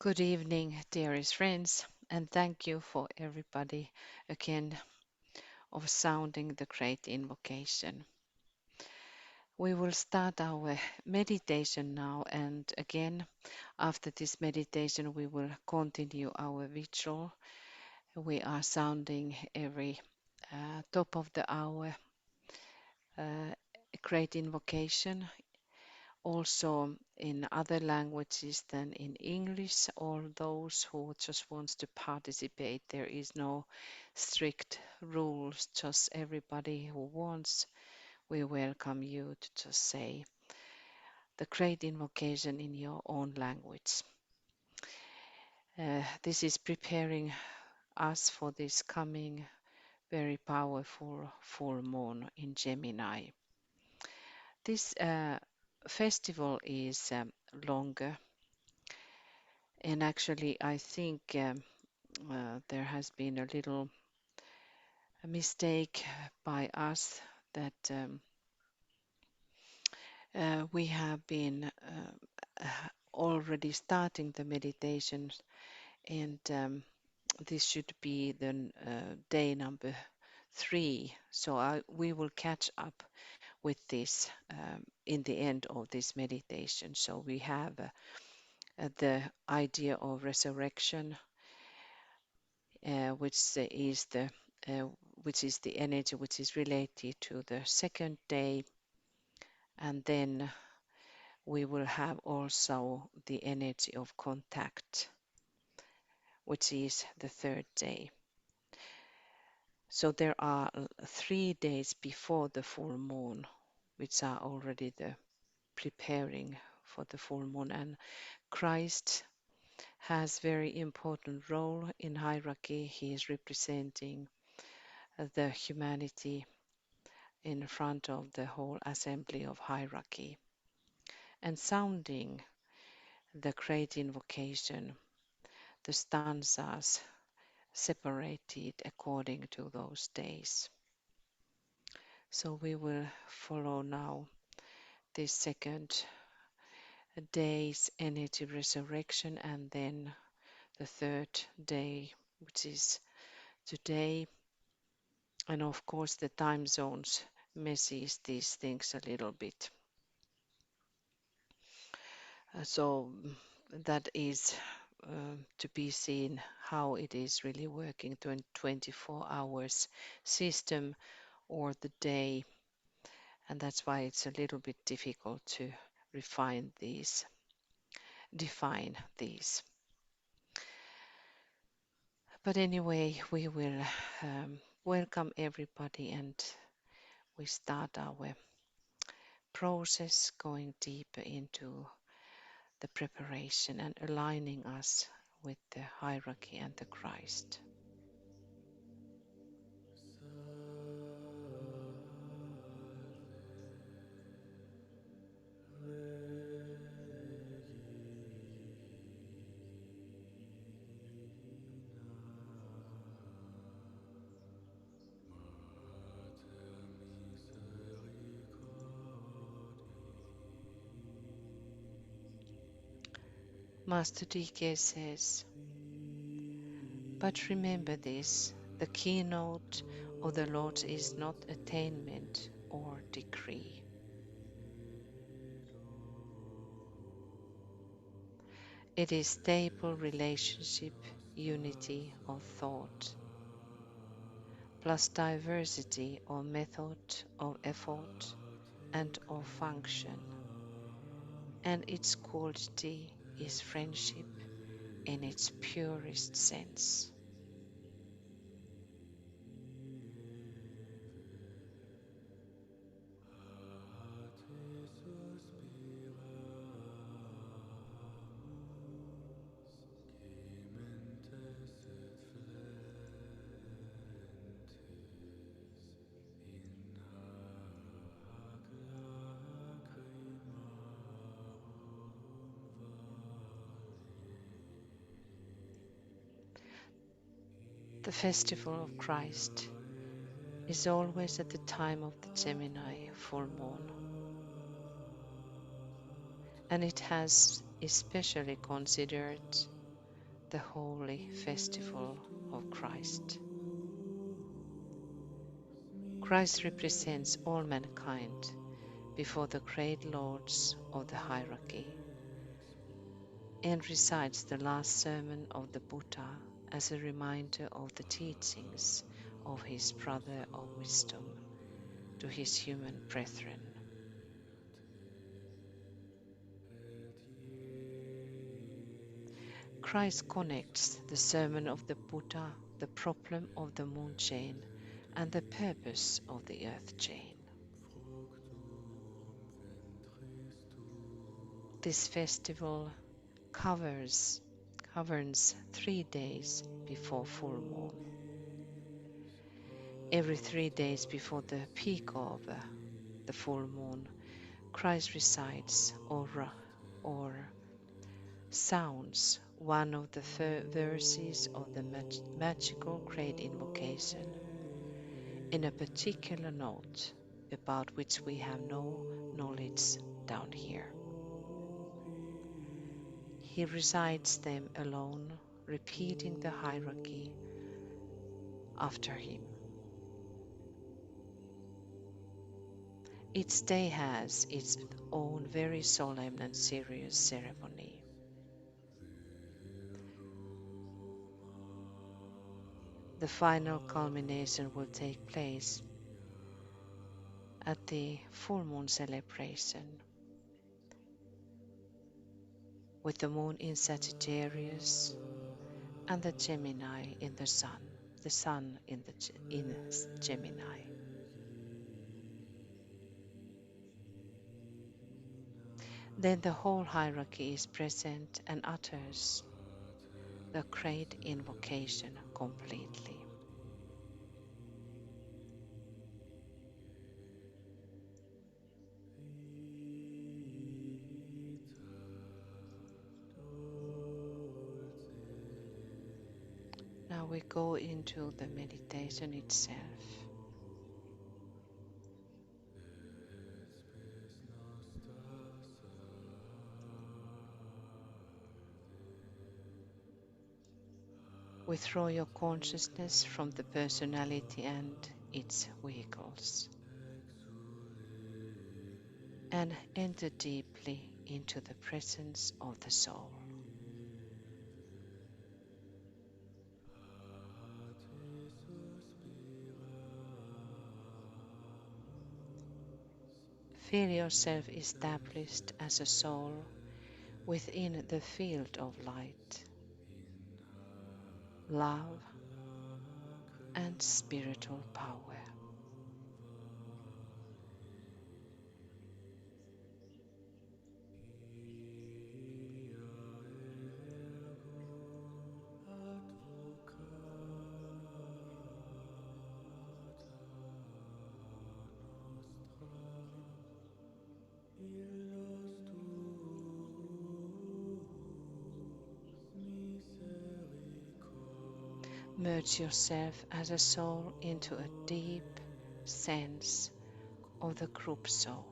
Good evening, dearest friends, and thank you for everybody again of sounding the great invocation. We will start our meditation now, and again, after this meditation, we will continue our ritual. We are sounding every top of the hour uh, great invocation, also in other languages than in English. All those who just wants to participate, there is no strict rules, just everybody who wants, we welcome you to just say the great invocation in your own language. This is preparing us for this coming very powerful full moon in Gemini. This festival is longer, and actually, I think there has been a little mistake by us that we have been already starting the meditations, and this should be the day number 3. So we will catch up with this in the end of this meditation. So we have the idea of resurrection, which is the uh, which is the energy which is related to the second day, and then we will have also the energy of contact, which is the third day. So there are 3 days before the full moon, which are already the preparing for the full moon, and Christ has very important role in hierarchy. He is representing the humanity in front of the whole assembly of hierarchy and sounding the great invocation, the stanzas separated according to those days. So we will follow now this second day's energy resurrection, and then the third day, which is today. And of course, the time zones messes these things a little bit. So that is to be seen how it is really working to a 24 hours system or the day, and that's why it's a little bit difficult to refine these, define these. But anyway, we will welcome everybody, and we start our process going deeper into the preparation and aligning us with the hierarchy and the Christ. Master DK says, but remember this, the keynote of the Lord is not attainment or decree. It is stable relationship, unity of thought, plus diversity of method, of effort, and of function. And its quality is friendship in its purest sense. The festival of Christ is always at the time of the Gemini full moon, and it has especially considered the holy festival of Christ. Christ represents all mankind before the great lords of the hierarchy and recites the last sermon of the Buddha as a reminder of the teachings of his brother of wisdom to his human brethren. Christ connects the sermon of the Buddha, the problem of the moon chain, and the purpose of the earth chain. This festival governs 3 days before full moon. Every 3 days before the peak of the full moon, Christ recites or sounds one of the verses of the magical great invocation in a particular note about which we have no knowledge down here. He recites them alone, repeating the hierarchy after him. Each day has its own very solemn and serious ceremony. The final culmination will take place at the full moon celebration, with the moon in Sagittarius and the Gemini in the sun in Gemini. Then the whole hierarchy is present and utters the great invocation completely. Now we go into the meditation itself. Withdraw your consciousness from the personality and its vehicles, and enter deeply into the presence of the soul. Feel yourself established as a soul within the field of light, love, and spiritual power. Merge yourself as a soul into a deep sense of the group soul.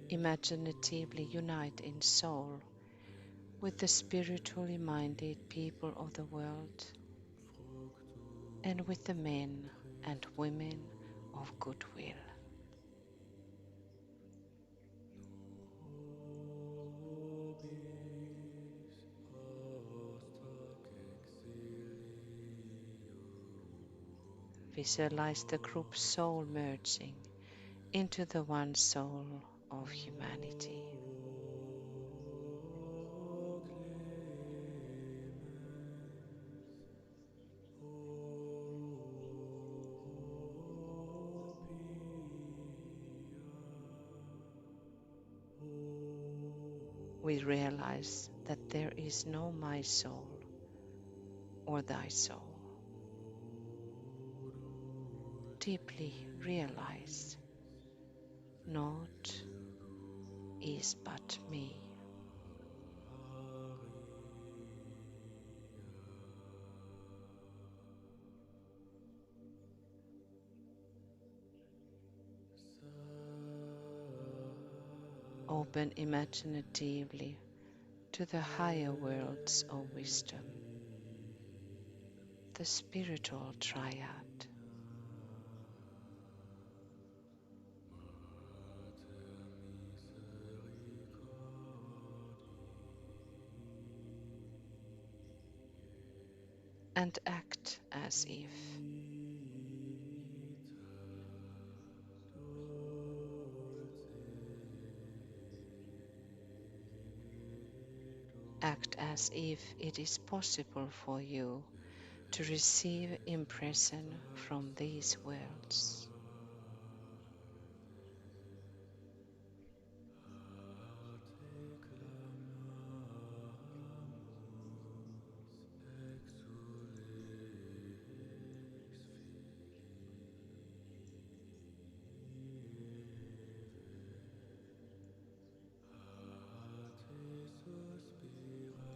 Imaginatively unite in soul with the spiritually minded people of the world and with the men and women of goodwill. Visualize the group soul merging into the one soul of humanity. We realize that there is no my soul or thy soul. Deeply realize, naught is but me. Open imaginatively to the higher worlds of wisdom, the spiritual triad. And act as if. Act as if it is possible for you to receive impression from these worlds.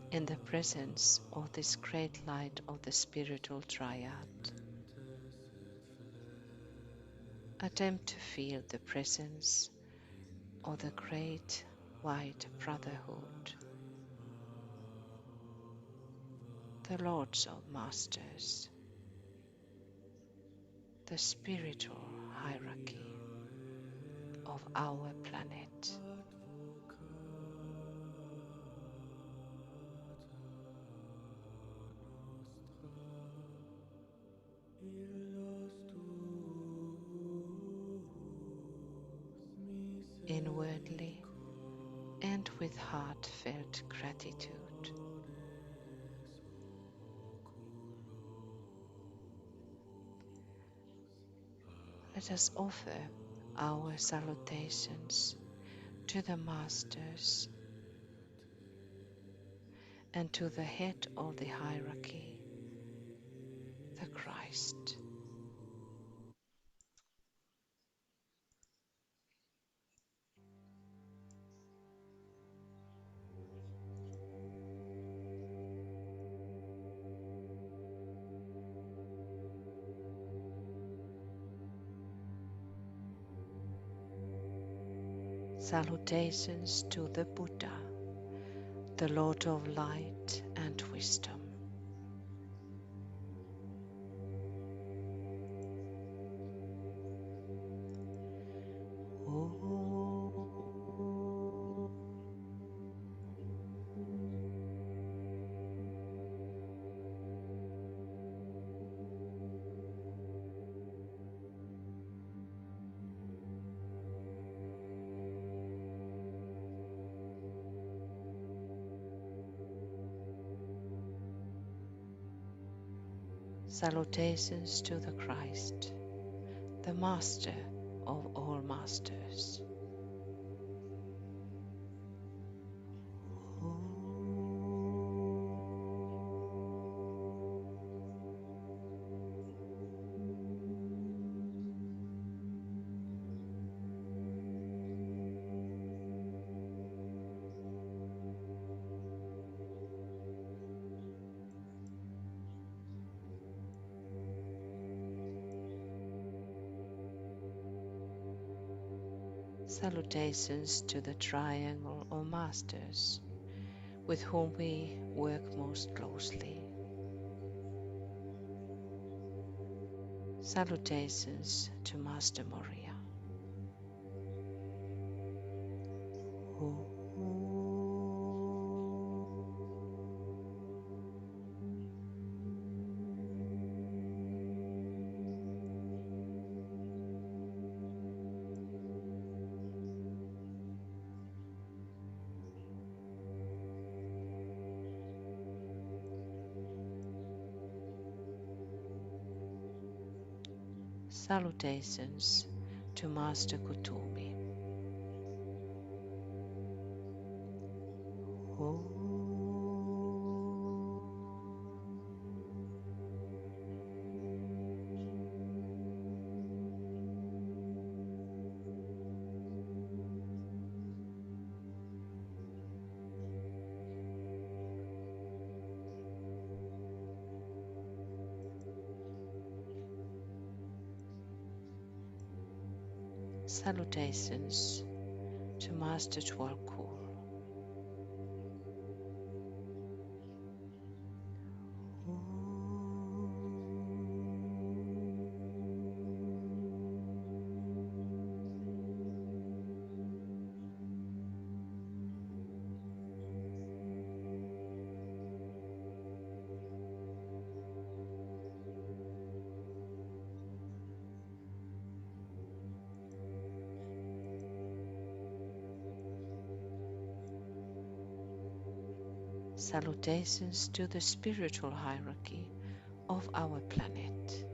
In the presence of this great light of the spiritual triad, attempt to feel the presence of the great white brotherhood, the Lords of Masters, the spiritual hierarchy of our planet. Inwardly and with heartfelt gratitude, let us offer our salutations to the Masters and to the head of the hierarchy, the Christ. Salutations to the Buddha, the Lord of Light and Wisdom. Salutations to the Christ, the Master of all Masters. Salutations to the triangle of masters with whom we work most closely. Salutations to Master Moria. Salutations to Master Kutumi. Salutations to Master 12 call. Salutations to the spiritual hierarchy of our planet.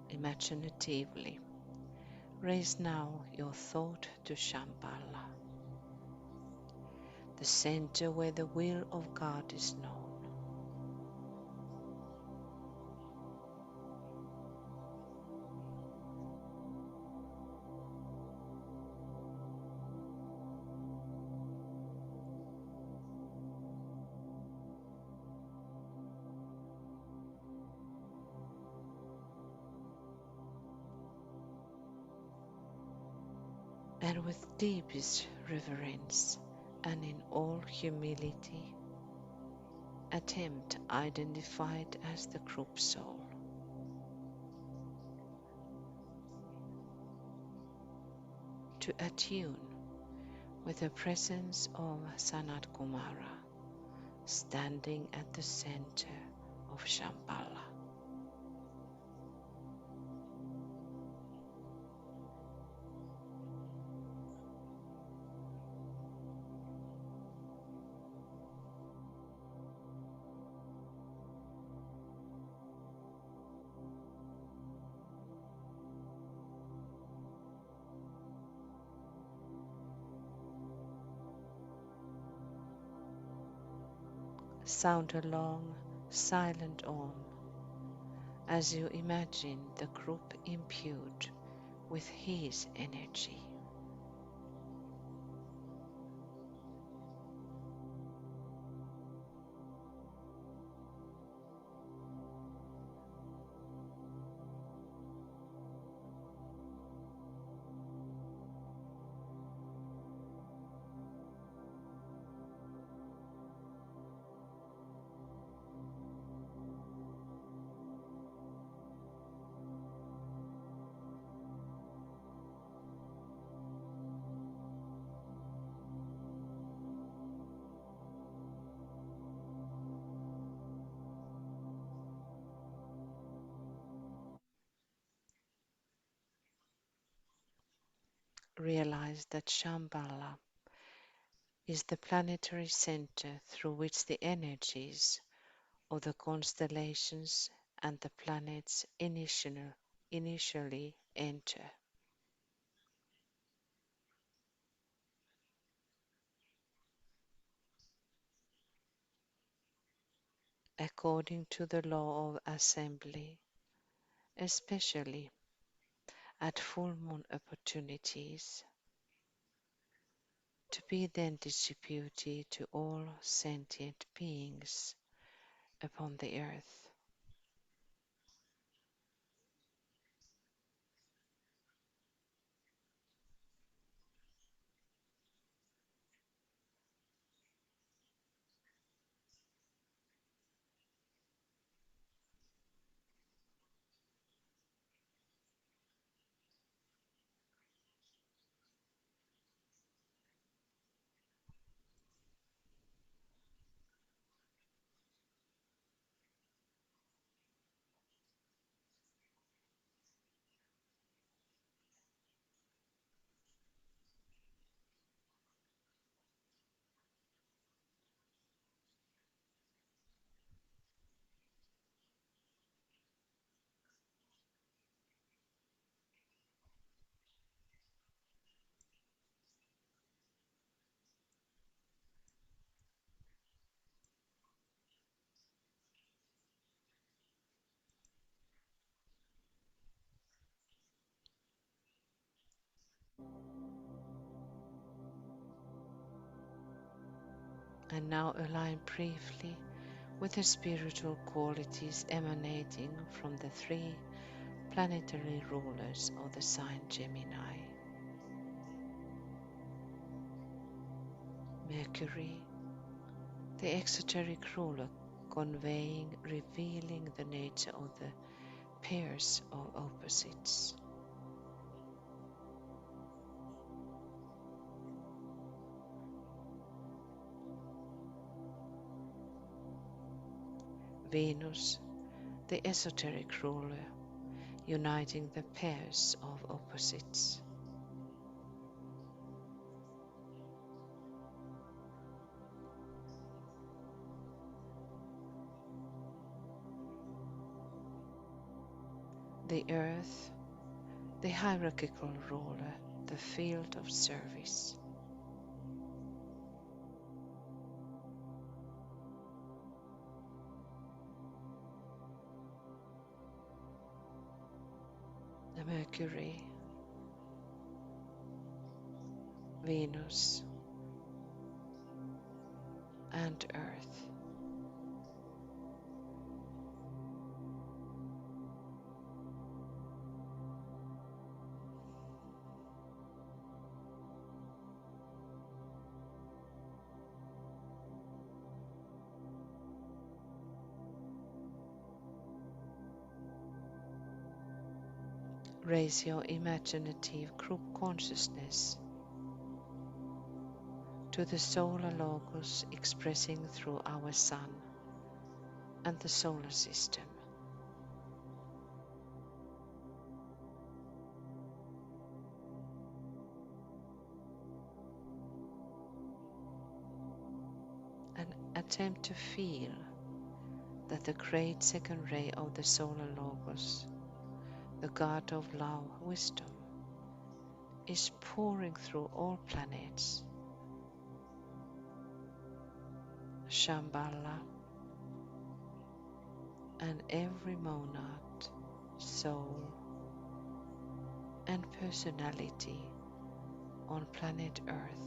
Imaginatively, raise now your thought to Shambhala, the center where the will of God is known. And with deepest reverence and in all humility, attempt identified as the group soul to attune with the presence of Sanat Kumara standing at the center of Shambhala. Sound a long, silent Om as you imagine the group imbued with his energy. Realize that Shambhala is the planetary center through which the energies of the constellations and the planets initially enter. According to the law of assembly, especially at full moon opportunities, to be then distributed to all sentient beings upon the earth. And now align briefly with the spiritual qualities emanating from the three planetary rulers of the sign Gemini. Mercury, the exoteric ruler, conveying, revealing the nature of the pairs of opposites. Venus, the esoteric ruler, uniting the pairs of opposites. The Earth, the hierarchical ruler, the field of service. The Mercury, Venus, and Earth. Raise your imaginative group consciousness to the solar logos expressing through our sun and the solar system. And attempt to feel that the great second ray of the solar logos, the God of love, wisdom, is pouring through all planets, Shambhala, and every monad, soul, and personality on planet Earth.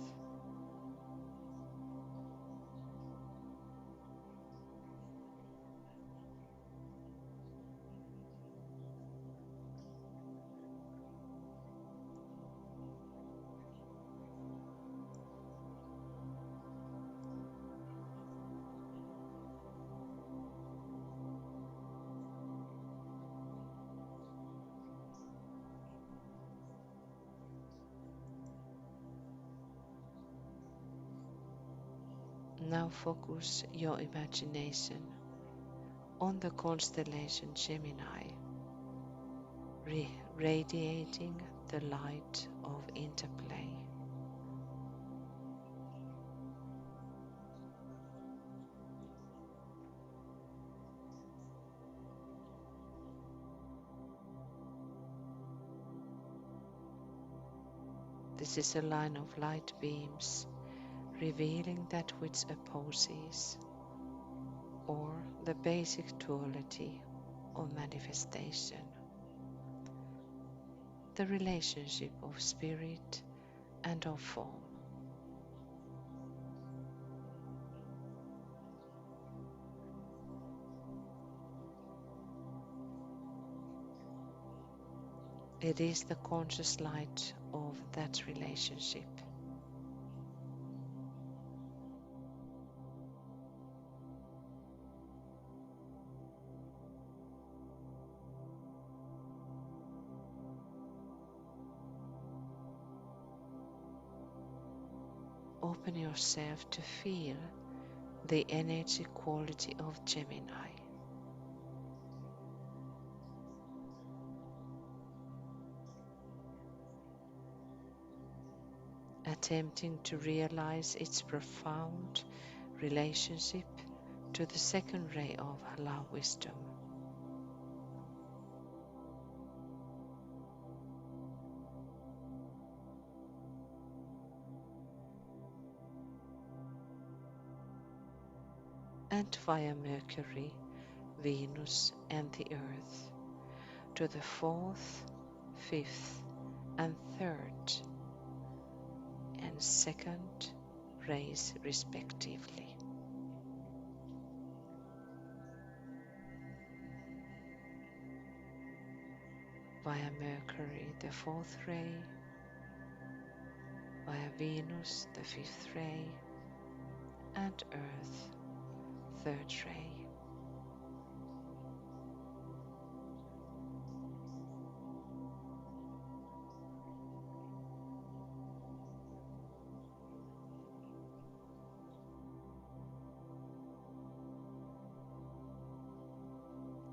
Now focus your imagination on the constellation Gemini, radiating the light of interplay. This is a line of light beams revealing that which opposes, or the basic duality of manifestation, the relationship of spirit and of form. It is the conscious light of that relationship. Open yourself to feel the energy quality of Gemini. Attempting to realize its profound relationship to the second ray of love wisdom. And via Mercury, Venus, and the Earth to the fourth, fifth, and third and second rays respectively. via Mercury, the fourth ray, via Venus, the fifth ray, and Earth, third ray.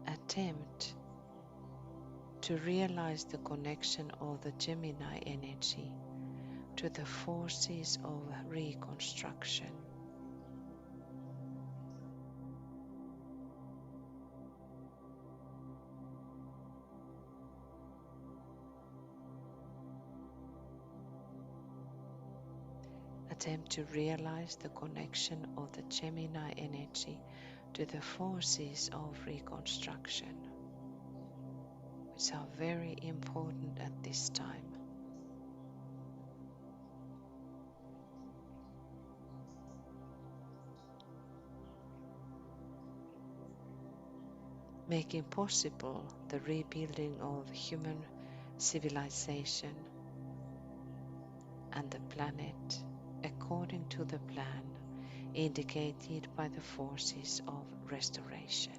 Attempt to realize the connection of the Gemini energy to the forces of reconstruction. Attempt to realize the connection of the Gemini energy to the forces of reconstruction, which are very important at this time. Making possible the rebuilding of human civilization and the planet according to the plan indicated by the forces of restoration.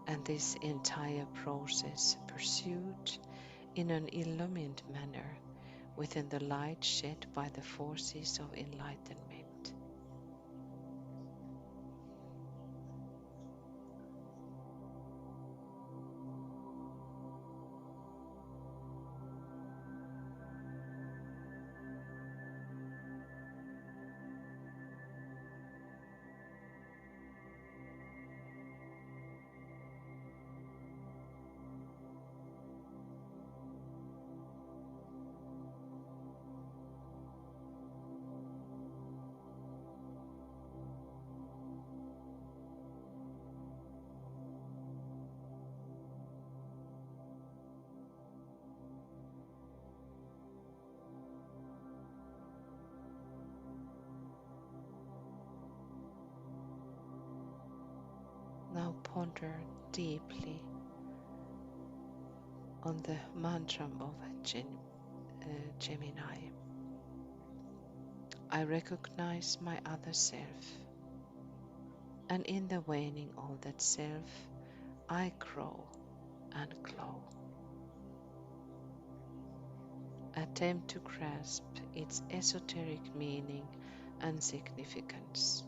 And this entire process pursued in an illumined manner within the light shed by the forces of enlightenment. Now ponder deeply on the mantra of Gemini. I recognize my other self, and in the waning of that self, I grow and glow. Attempt to grasp its esoteric meaning and significance.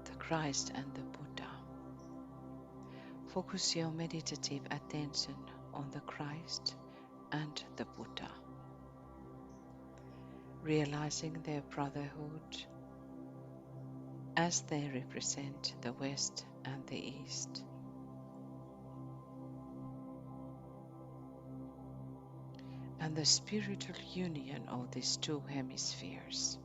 The Christ and the Buddha. Focus your meditative attention on the Christ and the Buddha, realizing their brotherhood as they represent the West and the East. and the spiritual union of these two hemispheres.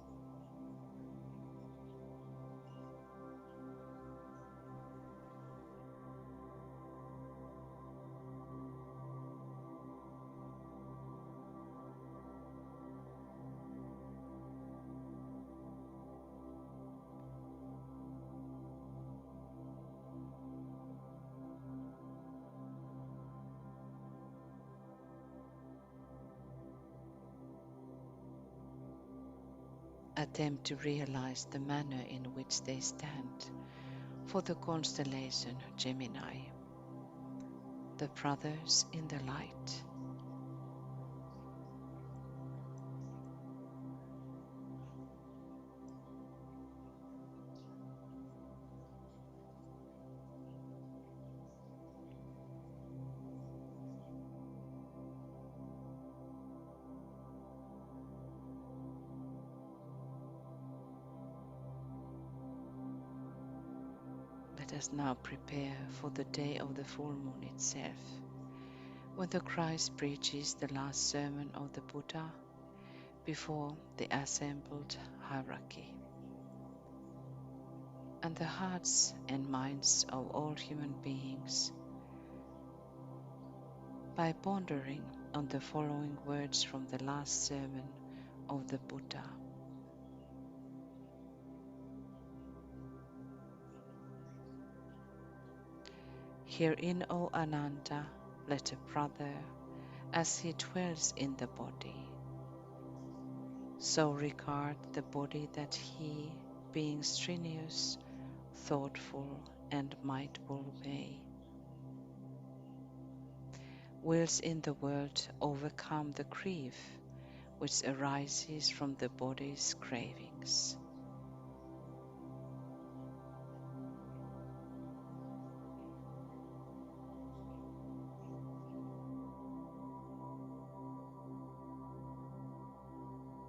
Attempt to realize the manner in which they stand for the constellation Gemini, the brothers in the light. Let us now prepare for the day of the full moon itself, when the Christ preaches the last sermon of the Buddha before the assembled hierarchy. And the hearts and minds of all human beings, by pondering on the following words from the last sermon of the Buddha. Herein, O Ananda, let a brother, as he dwells in the body, so regard the body that he, being strenuous, thoughtful, and mindful may, wills in the world overcome the grief which arises from the body's cravings.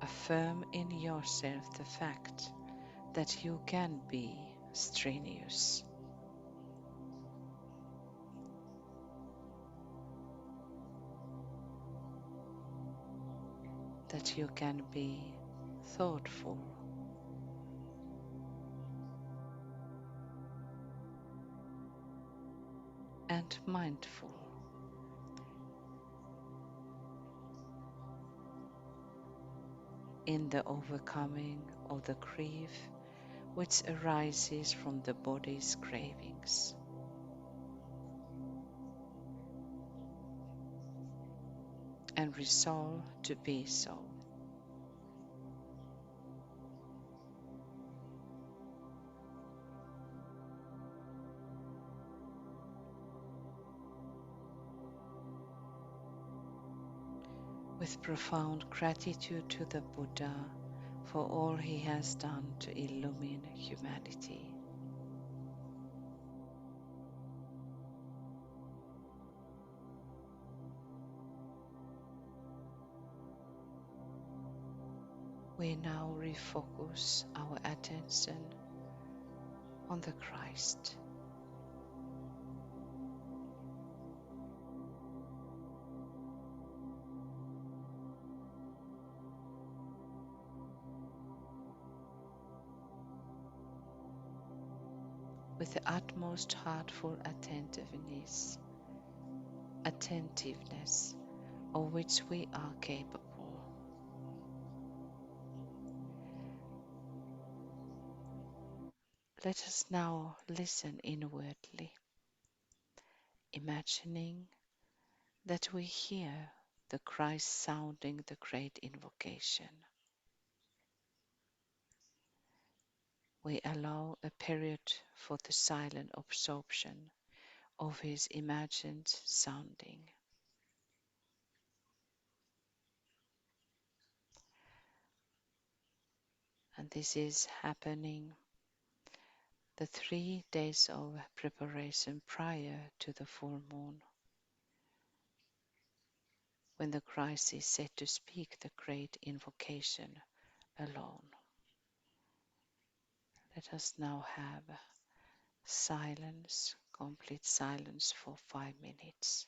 Affirm in yourself the fact that you can be strenuous, that you can be thoughtful, and mindful. In the overcoming of the grief which arises from the body's cravings. And resolve to be so. With profound gratitude to the Buddha for all he has done to illumine humanity. We now refocus our attention on the Christ. With the utmost heartful attentiveness of which we are capable. Let us now listen inwardly, imagining that we hear the Christ sounding the great invocation. We allow a period for the silent absorption of his imagined sounding. And this is happening the 3 days of preparation prior to the full moon, when the Christ is set to speak the great invocation alone. Let us now have silence, complete silence for 5 minutes.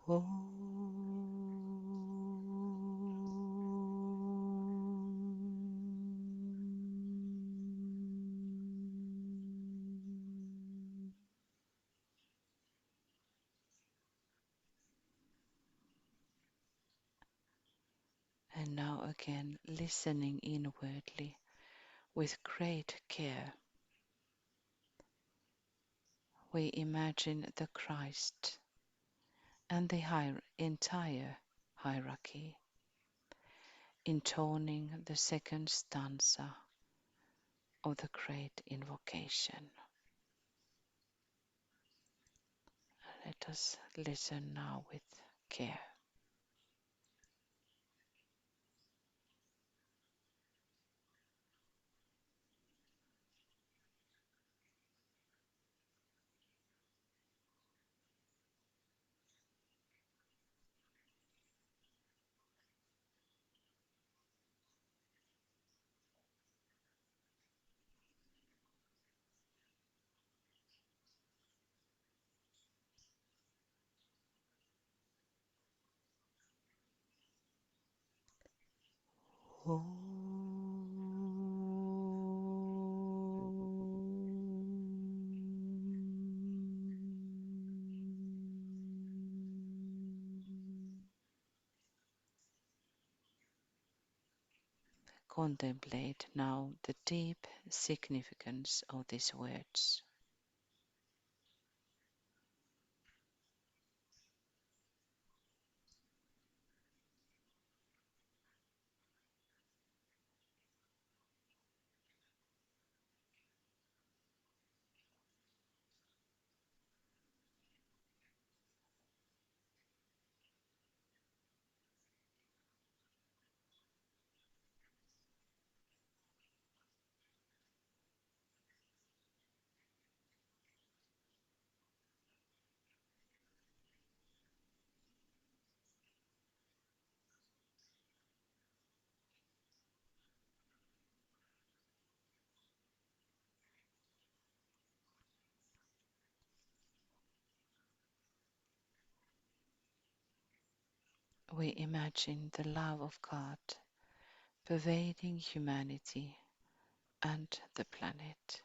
Om. And now again, listening inwardly with great care, we imagine the Christ and the entire hierarchy, intoning the second stanza of the great invocation. Let us listen now with care. Om. Contemplate now the deep significance of these words. We imagine the love of God pervading humanity and the planet.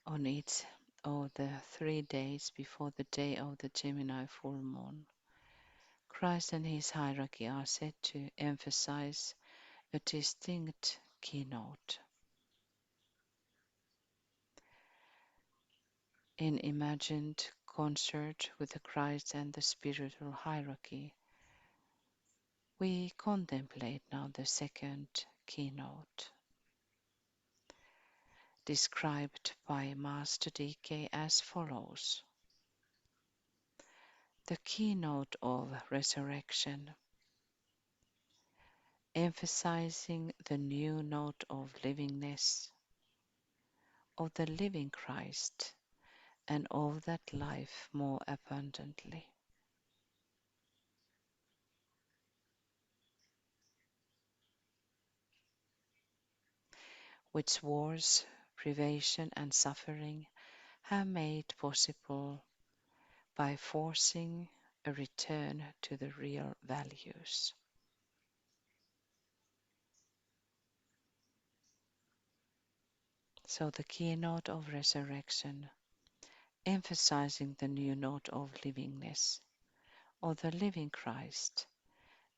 On each of the 3 days before the day of the Gemini full moon, Christ and his hierarchy are said to emphasize a distinct keynote. In imagined concert with the Christ and the spiritual hierarchy, we contemplate now the second keynote, described by Master DK as follows. The keynote of resurrection, emphasizing the new note of livingness, of the living Christ, and of that life more abundantly. Which wars, privation, and suffering have made possible by forcing a return to the real values. So the keynote of resurrection, emphasizing the new note of livingness, of the living Christ,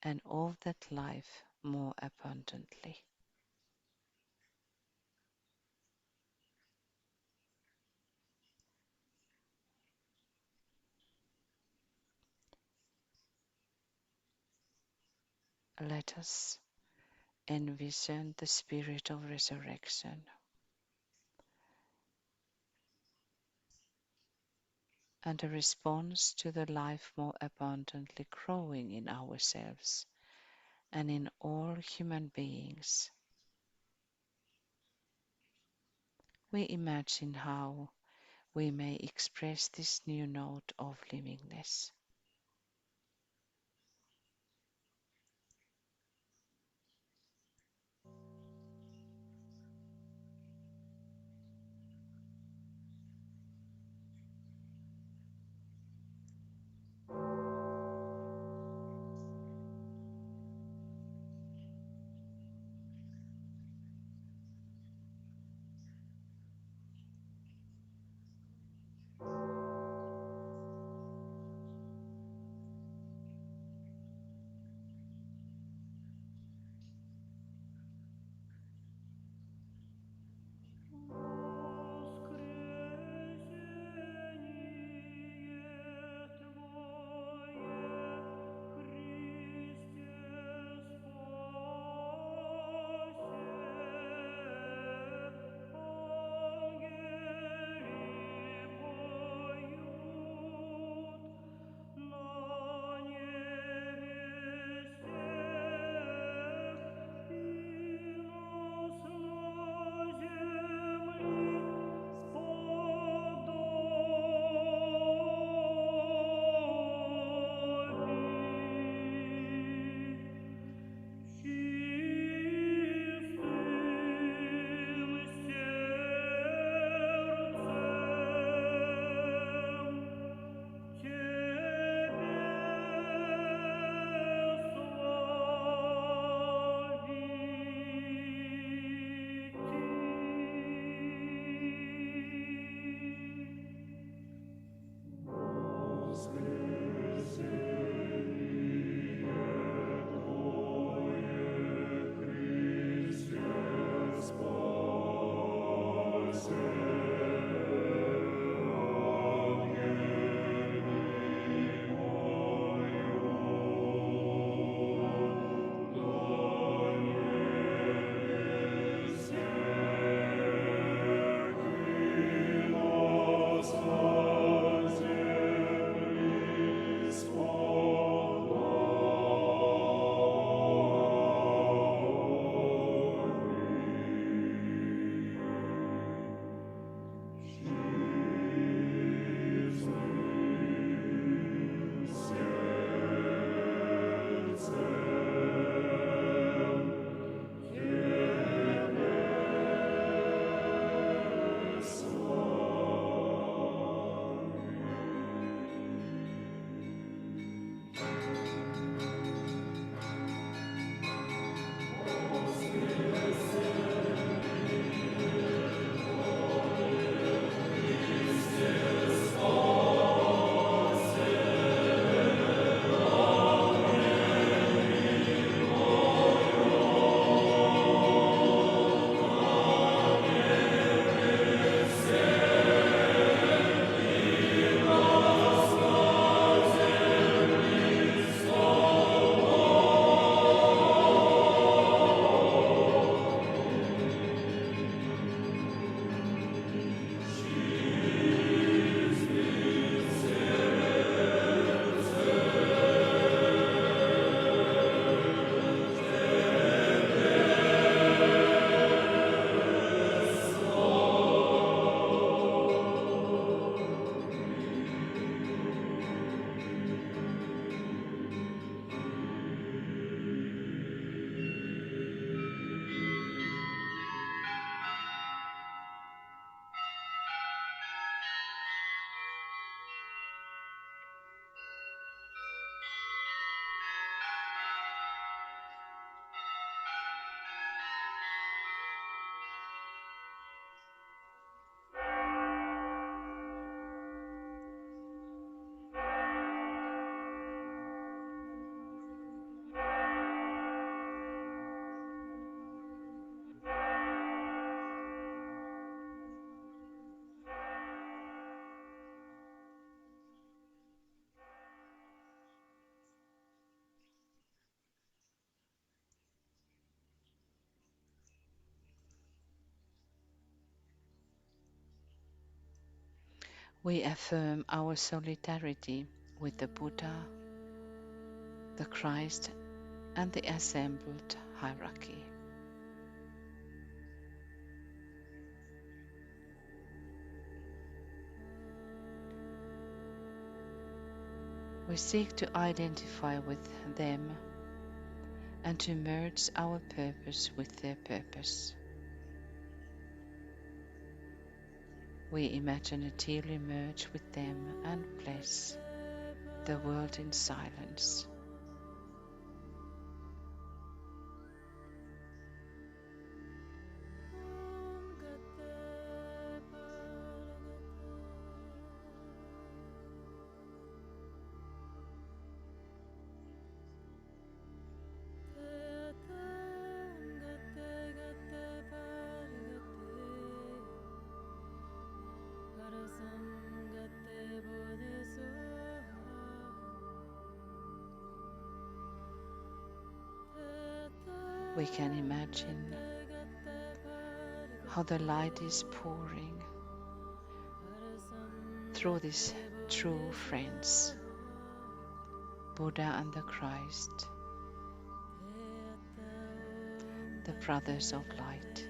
and of that life more abundantly. let us envision the spirit of resurrection and a response to the life more abundantly growing in ourselves and in all human beings. We imagine how we may express this new note of livingness. We affirm our solidarity with the Buddha, the Christ, and the assembled hierarchy. We seek to identify with them and to merge our purpose with their purpose. We imaginatively merge with them and bless the world in silence. We can imagine how the light is pouring through these true friends, Buddha and the Christ, the brothers of light.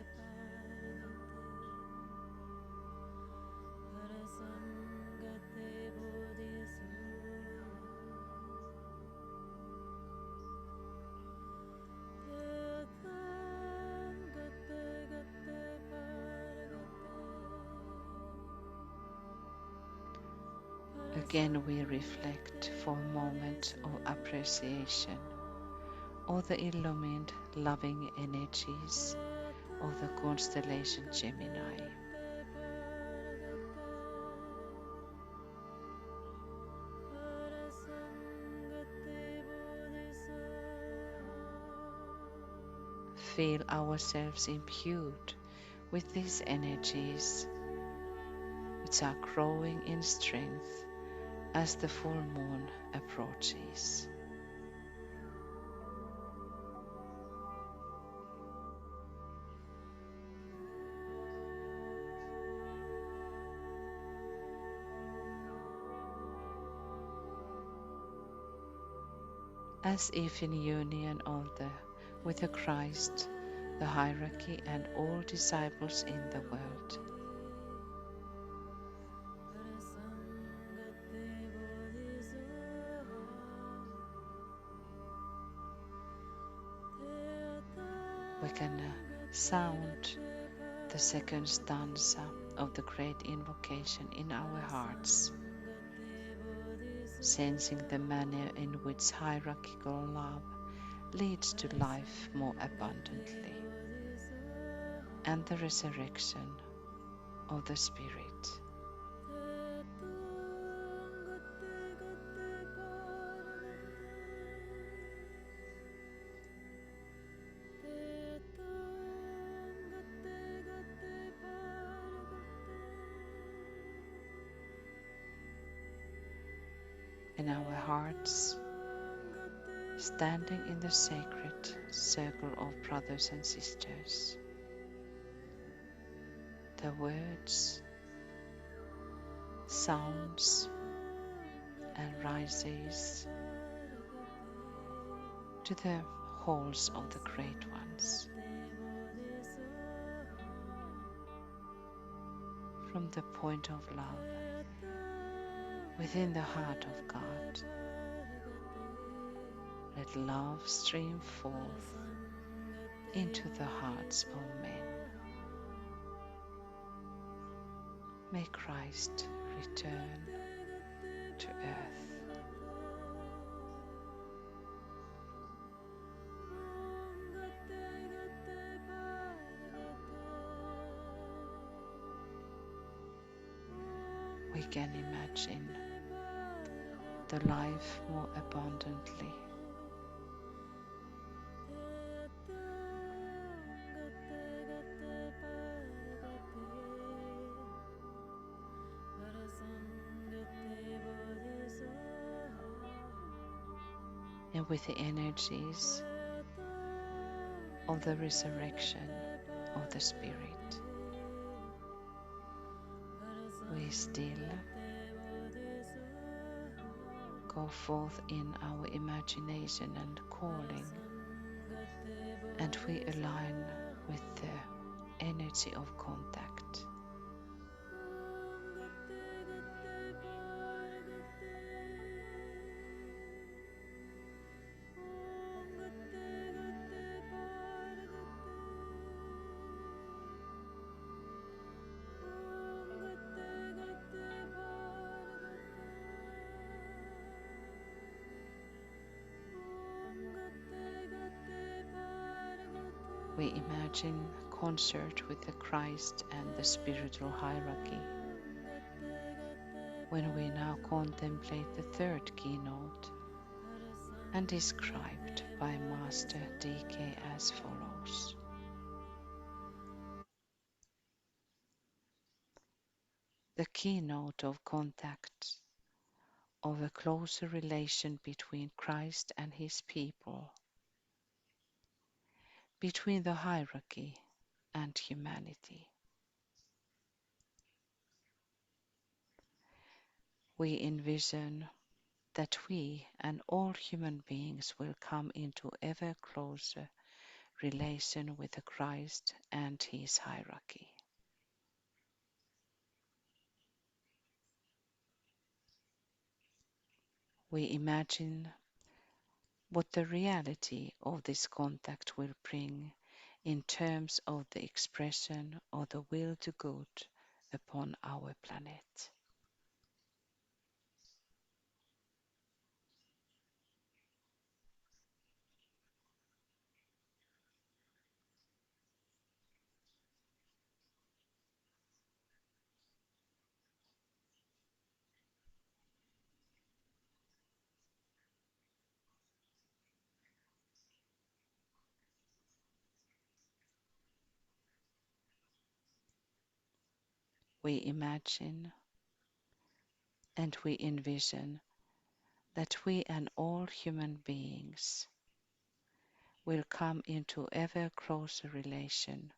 Again, we reflect for a moment of appreciation of the illumined, loving energies of the constellation Gemini. Feel ourselves imbued with these energies, which are growing in strength as the full moon approaches. As if in union with the Christ, the hierarchy, and all disciples in the world. We can sound the second stanza of the great invocation in our hearts, sensing the manner in which hierarchical love leads to life more abundantly and the resurrection of the Spirit. In our hearts, standing in the sacred circle of brothers and sisters, the words, sounds, and rises to the halls of the great ones. From the point of love within the heart of God, let love stream forth into the hearts of men. May Christ return to earth. We can imagine the life more abundantly. And with the energies of the resurrection of the Spirit, we still go forth in our imagination and calling, and we align with the energy of contact. We imagine concert with the Christ and the spiritual hierarchy. When we now contemplate the third keynote and described by Master DK as follows. The keynote of contact, of a closer relation between Christ and his people, between the hierarchy and humanity. We envision that we and all human beings will come into ever closer relation with the Christ and his hierarchy. We imagine what the reality of this contact will bring in terms of the expression of the will to good upon our planet. We imagine and we envision that we and all human beings will come into ever closer relation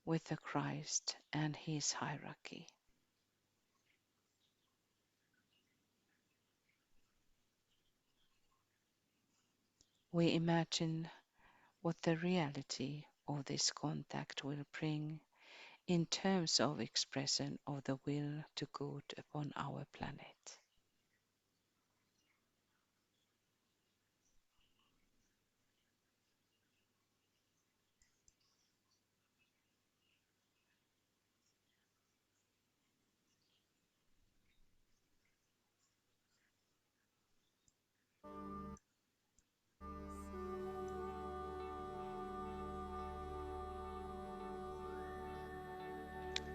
with the Christ and his hierarchy. We imagine what the reality of this contact will bring in terms of expression of the will to good upon our planet.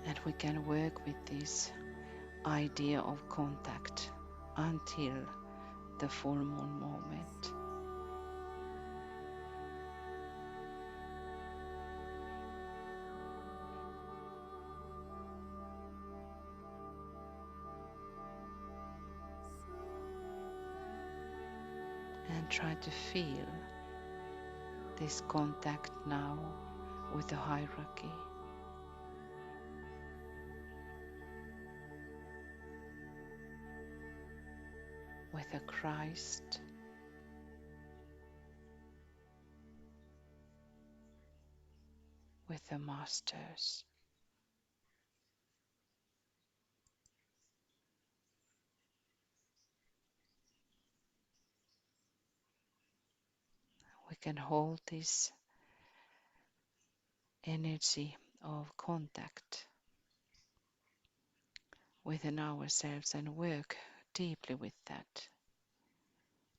And we can work with this idea of contact until the full moon moment. And try to feel this contact now with the hierarchy. With the Christ, with the masters. We can hold this energy of contact within ourselves and work deeply with that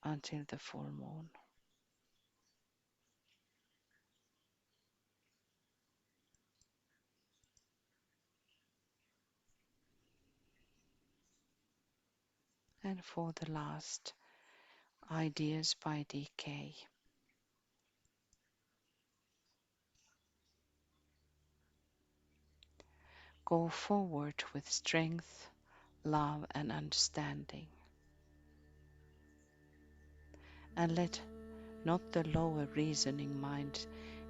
until the full moon. And for the last, ideas by DK. Go forward with strength, love and understanding. And let not the lower reasoning mind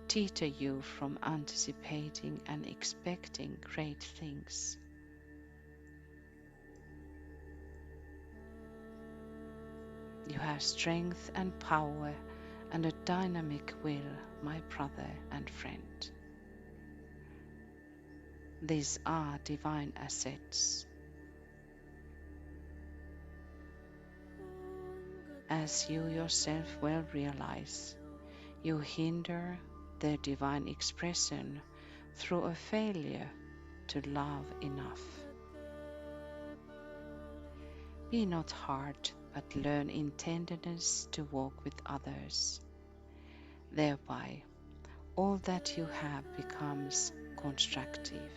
teeter you from anticipating and expecting great things. You have strength and power and a dynamic will, my brother and friend. These are divine assets. As you yourself well realize, you hinder their divine expression through a failure to love enough. Be not hard, but learn in tenderness to walk with others. Thereby, all that you have becomes constructive.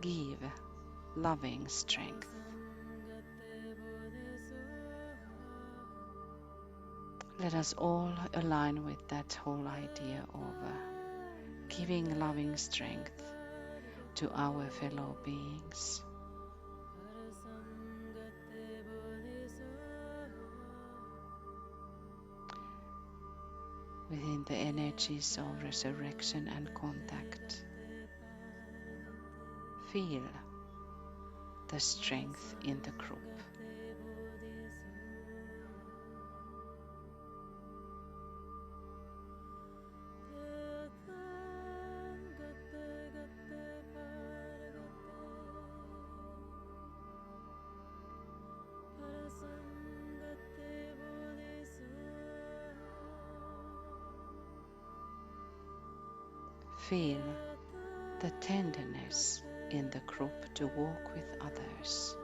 Give loving strength. Let us all align with that whole idea of giving loving strength to our fellow beings. Within the energies of resurrection and contact, feel the strength in the group. Feel the tenderness in the group to walk with others.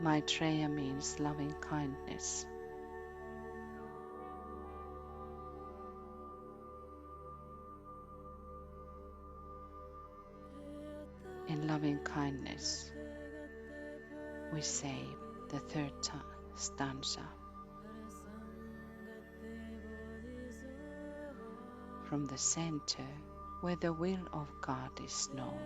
Maitreya means loving kindness. In loving kindness, we say the third stanza. From the center, where the will of God is known,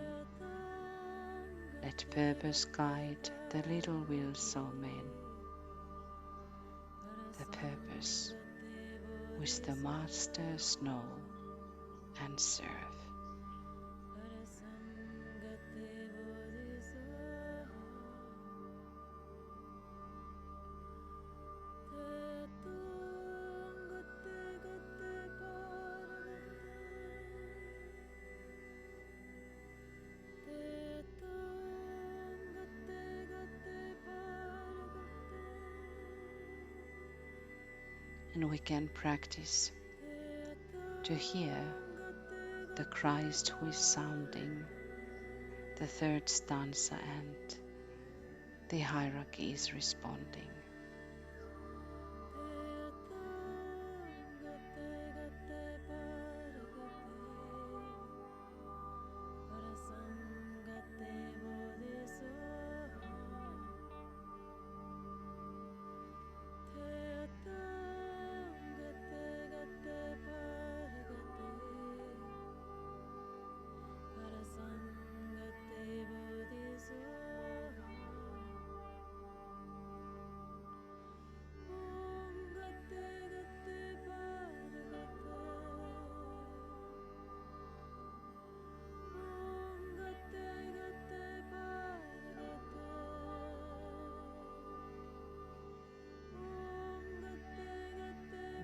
let purpose guide the little wills of men. The purpose which the masters know and serve. And we can practice to hear the Christ who is sounding the third stanza and the hierarchy is responding.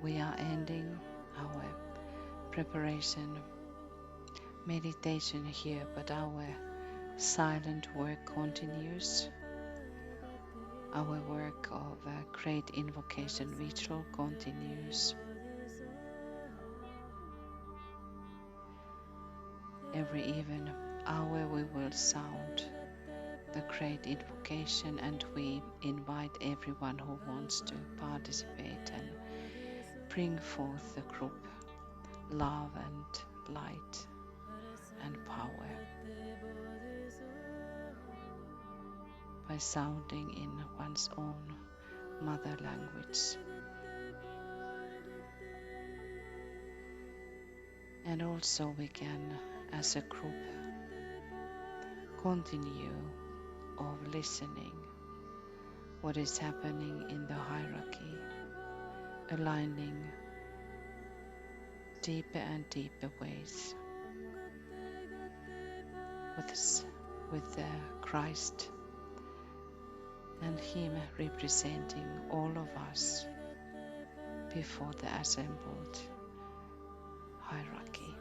We are ending our preparation meditation here, but our silent work continues. Our work of great invocation ritual continues. Every even hour we will sound the great invocation, and we invite everyone who wants to participate and bring forth the group love and light and power by sounding in one's own mother language. And also we can, as a group, continue of listening what is happening in the hierarchy, aligning deeper and deeper ways with Christ and Him representing all of us before the assembled hierarchy.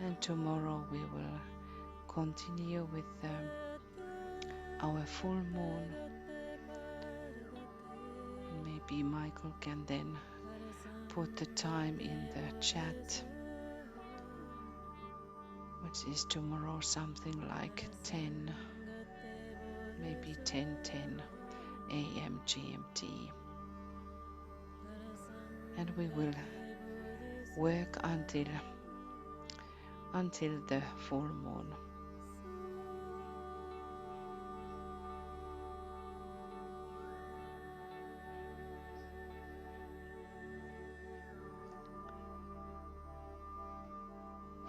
And tomorrow we will continue with our full moon. Maybe Michael can then put the time in the chat, which is tomorrow something like 10, maybe 10:10 a.m. GMT. And we will work until the full moon.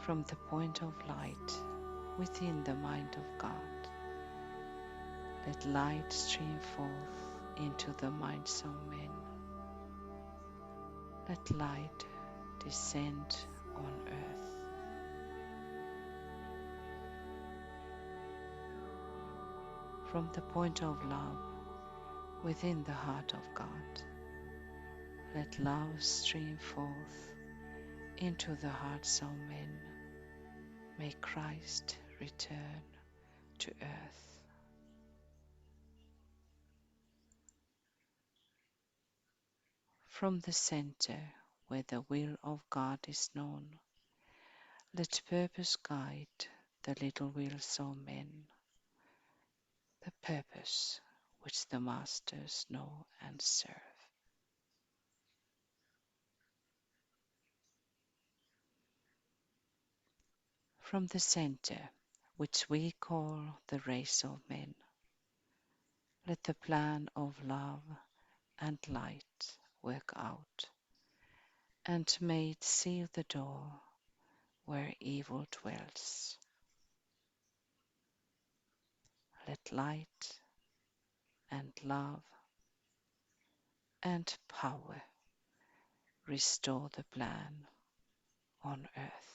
From the point of light within the mind of God, let light stream forth into the minds of men. Let light descend on earth. From the point of love within the heart of God, let love stream forth into the hearts of men. May Christ return to earth. From the center where the will of God is known, let purpose guide the little wheels of men, the purpose which the masters know and serve. From the center, which we call the race of men, let the plan of love and light work out, and may it seal the door where evil dwells. Let light and love and power restore the plan on earth.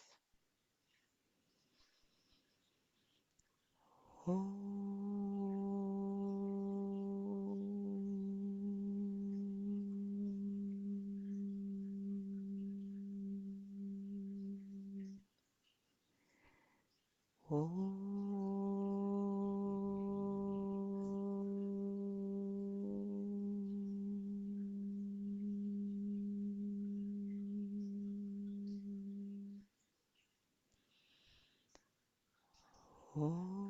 Oh.